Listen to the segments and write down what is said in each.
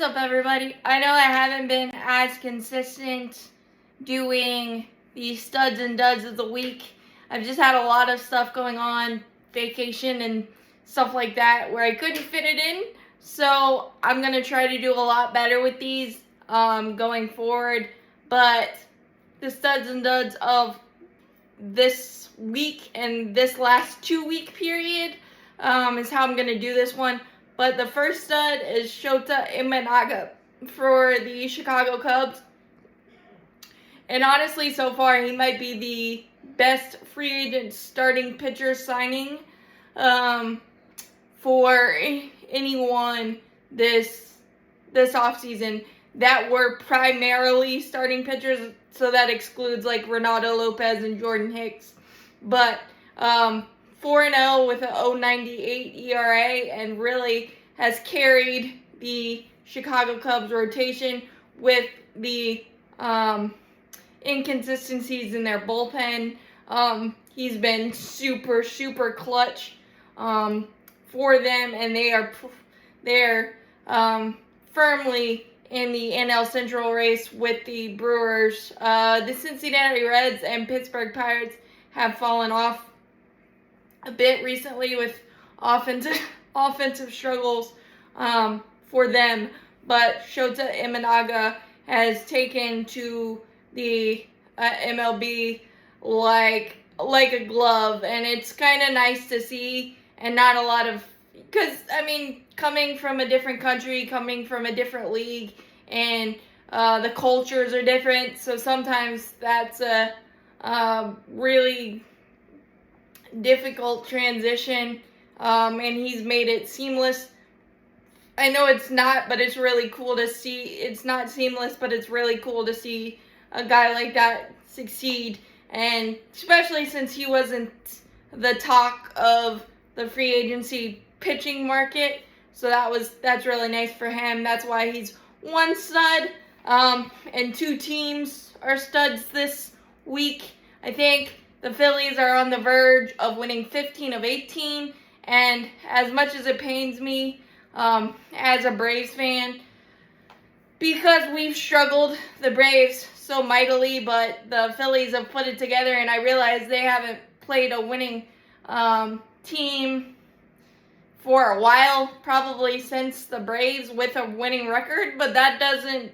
up, everybody? I know I haven't been as consistent doing the studs and duds of the week. I've just had a lot of stuff going on, vacation and stuff like that, where I couldn't fit it in. So I'm going to try to do a lot better with these going forward. But the studs and duds of this week and this last 2-week period is how I'm going to do this one. But the first stud is Shota Imanaga for the Chicago Cubs. And honestly, so far, he might be the best free agent starting pitcher signing for anyone this offseason that were primarily starting pitchers. So that excludes like Renato Lopez and Jordan Hicks. But 4-0 with a 0.98 ERA and really has carried the Chicago Cubs rotation with the inconsistencies in their bullpen. He's been super clutch for them, and they're firmly in the NL Central race with the Brewers. The Cincinnati Reds and Pittsburgh Pirates have fallen off a bit recently with offensive struggles for them, but Shota Imanaga has taken to the MLB like a glove, and it's kind of nice to see, and not a lot of, because I mean, coming from a different country, coming from a different league, and the cultures are different, so sometimes that's a really difficult transition, and he's made it seamless. I know it's not, but it's really cool to see. It's not seamless, but it's really cool to see a guy like that succeed, and especially since he wasn't the talk of the free agency pitching market, so that's really nice for him. That's why he's one stud, and 2 teams are studs this week. I think the Phillies are on the verge of winning 15 of 18, and as much as it pains me as a Braves fan, because we've struggled, the Braves, so mightily, but the Phillies have put it together, and I realize they haven't played a winning team for a while, probably since the Braves with a winning record, but that doesn't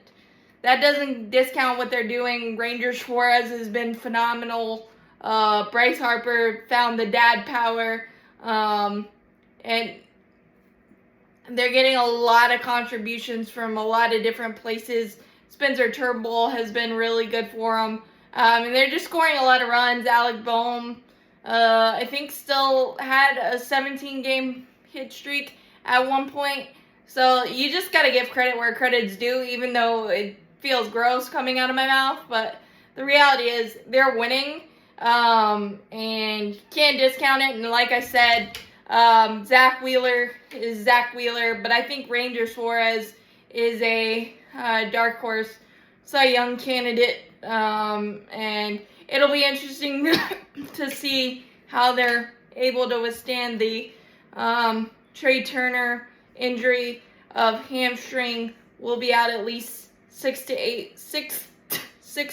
discount what they're doing. Ranger Suarez has been phenomenal. Bryce Harper found the dad power, and they're getting a lot of contributions from a lot of different places. Spencer Turnbull has been really good for them, and they're just scoring a lot of runs. Alec Boehm, I think, still had a 17-game hit streak at one point. So you just got to give credit where credit's due, even though it feels gross coming out of my mouth. But the reality is they're winning. And you can't discount it. And like I said, Zach Wheeler is Zach Wheeler, but I think Ranger Suarez is a dark horse Cy Young candidate, and it'll be interesting to see how they're able to withstand the Trey Turner injury of hamstring. Will be out at least 6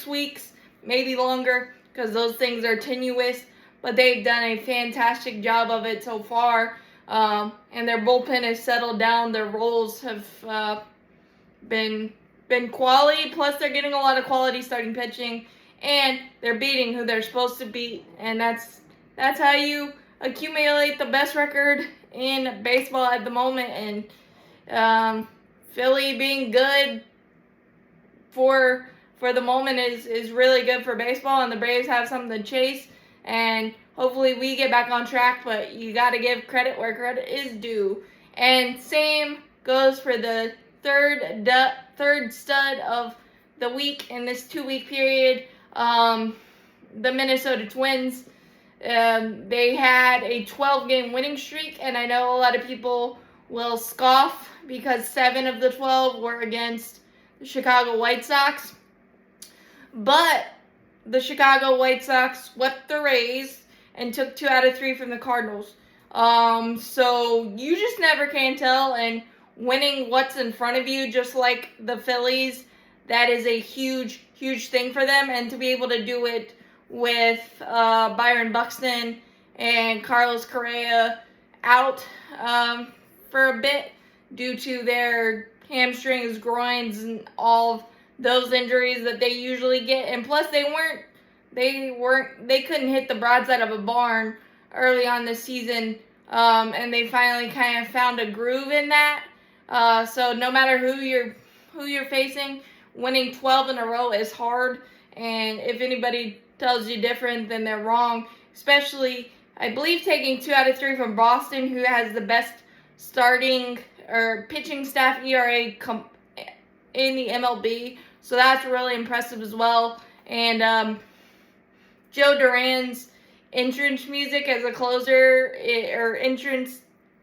weeks, maybe longer, because those things are tenuous, but they've done a fantastic job of it so far, and their bullpen has settled down. Their roles have been quality, plus they're getting a lot of quality starting pitching, and they're beating who they're supposed to beat, and that's how you accumulate the best record in baseball at the moment. And Philly being good for the moment is really good for baseball, and the Braves have something to chase, and hopefully we get back on track, but you got to give credit where credit is due. And same goes for the third stud of the week in this 2-week period, the Minnesota Twins. They had a 12-game winning streak, and I know a lot of people will scoff because 7 of the 12 were against the Chicago White Sox. But the Chicago White Sox swept the Rays and took 2 out of 3 from the Cardinals. So you just never can tell. And winning what's in front of you, just like the Phillies, that is a huge, huge thing for them. And to be able to do it with Byron Buxton and Carlos Correa out for a bit due to their hamstrings, groins, and all those injuries that they usually get. And plus, they couldn't hit the broadside of a barn early on this season, and they finally kind of found a groove in that. So no matter who you're facing, winning 12 in a row is hard. And if anybody tells you different, then they're wrong. Especially, I believe, taking 2 out of 3 from Boston, who has the best starting or pitching staff ERA in the MLB. So that's really impressive as well. And Joe Duran's entrance music as a closer, or entrance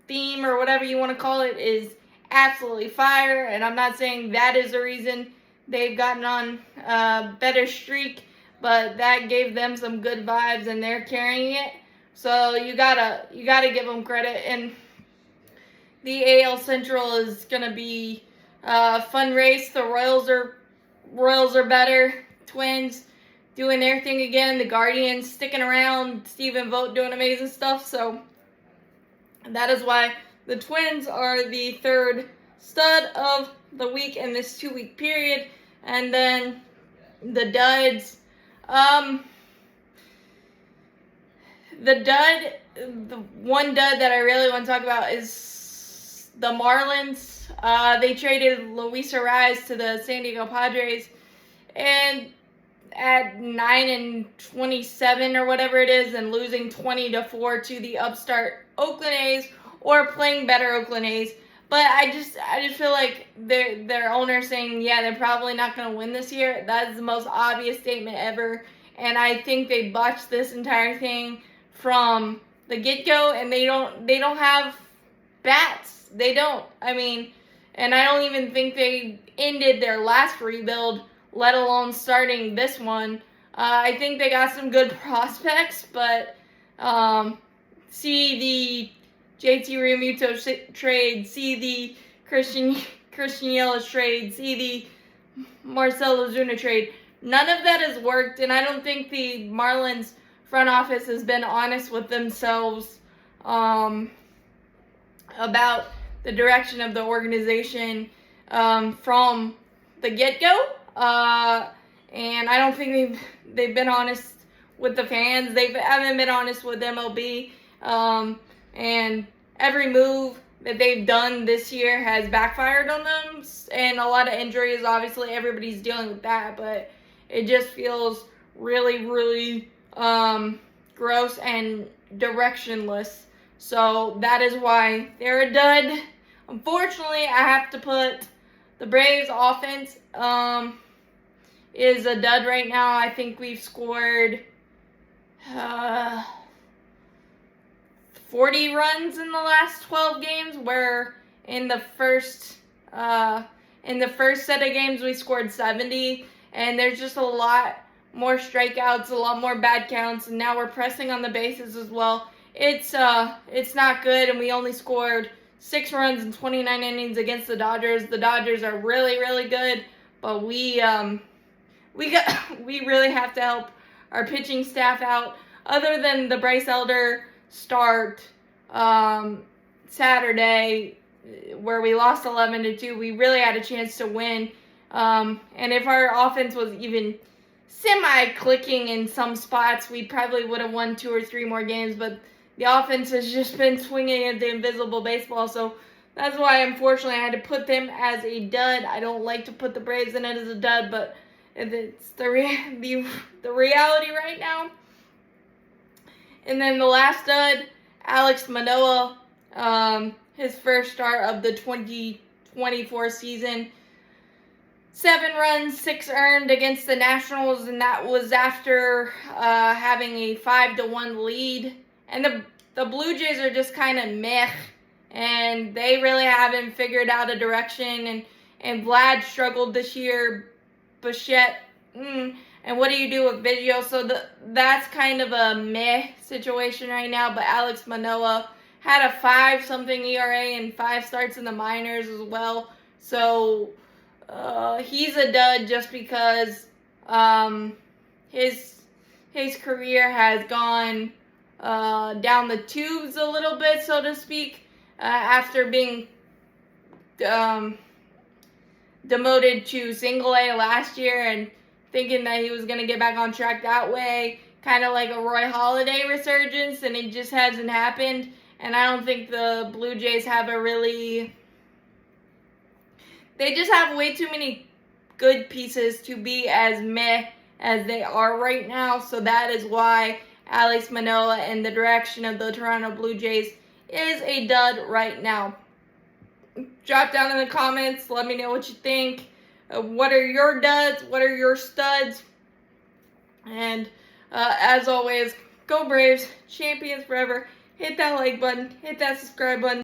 theme, or whatever you want to call it, is absolutely fire. And I'm not saying that is the reason they've gotten on a better streak, but that gave them some good vibes, and they're carrying it. So you gotta give them credit. And the AL Central is gonna be a fun race. The Royals are better. Twins doing their thing again. The Guardians sticking around. Stephen Vogt doing amazing stuff. So that is why the Twins are the third stud of the week in this 2-week period. And then the duds. The one dud that I really want to talk about is the Marlins. They traded Luis Arraez to the San Diego Padres, and at 9-27 or whatever it is, and losing 20-4 to the upstart Oakland A's, or playing better Oakland A's. But I just feel like their owner saying, yeah, they're probably not going to win this year. That is the most obvious statement ever. And I think they botched this entire thing from the get-go, and they don't have bats. They don't. I mean, and I don't even think they ended their last rebuild, let alone starting this one. I think they got some good prospects, but see the JT Realmuto trade, see the Christian Yelich trade, see the Marcell Ozuna trade. None of that has worked, and I don't think the Marlins front office has been honest with themselves about the direction of the organization from the get-go. And I don't think they've been honest with the fans. They haven't been honest with MLB. And every move that they've done this year has backfired on them. And a lot of injuries, obviously, everybody's dealing with that. But it just feels really, really gross and directionless. So that is why they're a dud. Unfortunately, I have to put the Braves offense is a dud right now. I think we've scored 40 runs in the last 12 games, where in the first set of games we scored 70, and there's just a lot more strikeouts, a lot more bad counts, and now we're pressing on the bases as well. It's not good, and we only scored 6 runs in 29 innings against the Dodgers. The Dodgers are really, really good, but we really have to help our pitching staff out. Other than the Bryce Elder start Saturday, where we lost 11-2, we really had a chance to win. And if our offense was even semi-clicking in some spots, we probably would have won 2 or 3 more games. But the offense has just been swinging at the invisible baseball. So that's why, unfortunately, I had to put them as a dud. I don't like to put the Braves in it as a dud, but it's the reality right now. And then the last dud, Alex Manoah, his first start of the 2024 season. 7 runs, 6 earned against the Nationals, and that was after having a 5-1 lead. And the Blue Jays are just kind of meh, and they really haven't figured out a direction. And Vlad struggled this year. Bichette, and what do you do with Biggio? So that's kind of a meh situation right now. But Alex Manoah had a 5-something ERA and 5 starts in the minors as well. So he's a dud just because his career has gone down the tubes a little bit, so to speak, after being demoted to single A last year and thinking that he was going to get back on track that way, kind of like a Roy Halladay resurgence, and it just hasn't happened. And I don't think the Blue Jays have they just have way too many good pieces to be as meh as they are right now. So that is why Alex Manoah and the direction of the Toronto Blue Jays is a dud right now. Drop down in the comments. Let me know what you think. What are your duds? What are your studs? And as always, go Braves. Champions forever. Hit that like button. Hit that subscribe button.